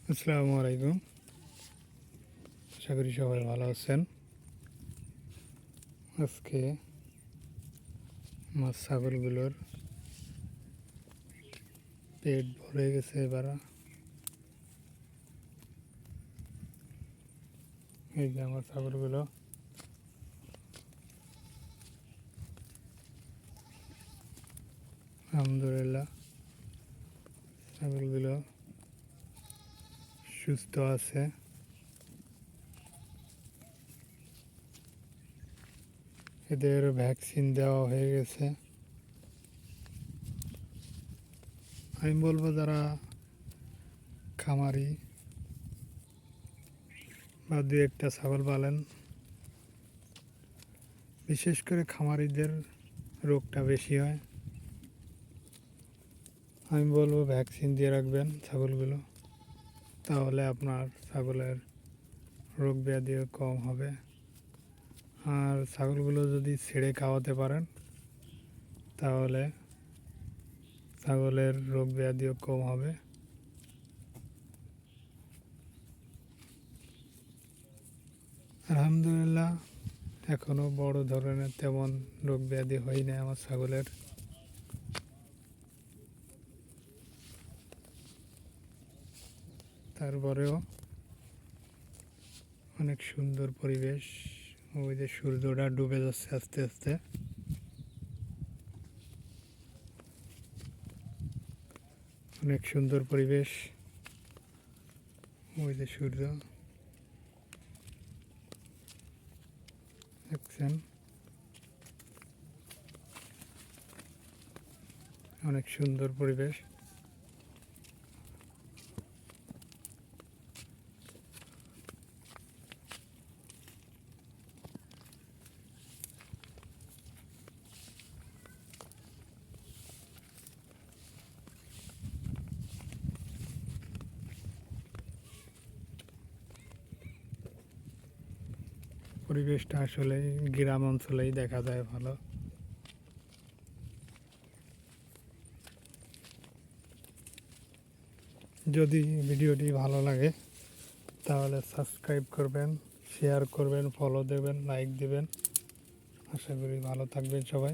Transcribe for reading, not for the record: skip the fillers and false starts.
আসসালামু আলাইকুম। আশা করি সবাই ভালো আছেন। আজকে আমার ছাগলগুলোর পেট ভরে গেছে। এবার এই যে আমার ছাগলগুলো আলহামদুলিল্লাহ ছাগলগুলো সুস্থ আছে। এদের ভ্যাকসিন দেওয়া হয়ে গেছে। আমি বলবো যারা খামারি বা দু একটা ছাগল পালেন, বিশেষ করে খামারিদের রোগটা বেশি হয়। আমি বলবো ভ্যাকসিন দিয়ে রাখবেন ছাগলগুলো, তাহলে আপনার ছাগলের রোগ ব্যাধিও কম হবে। আর ছাগলগুলো যদি ছেড়ে খাওয়াতে পারেন, তাহলে ছাগলের রোগ ব্যাধিও কম হবে। আলহামদুলিল্লাহ এখনও বড় ধরনের তেমন রোগ ব্যাধি হয়নি আমার ছাগলের। তারপরেও অনেক সুন্দর পরিবেশ। ওই যে সূর্যটা ডুবে যাচ্ছে আস্তে আস্তে। অনেক সুন্দর পরিবেশ। ওই যে সূর্য দেখছেন, অনেক সুন্দর পরিবেশ। পরিবেশটা আসলে গ্রাম অঞ্চলেই দেখা যায় ভালো। যদি ভিডিওটি ভালো লাগে তাহলে সাবস্ক্রাইব করবেন, শেয়ার করবেন, ফলো দেবেন, লাইক দেবেন। আশা করি ভালো থাকবেন সবাই।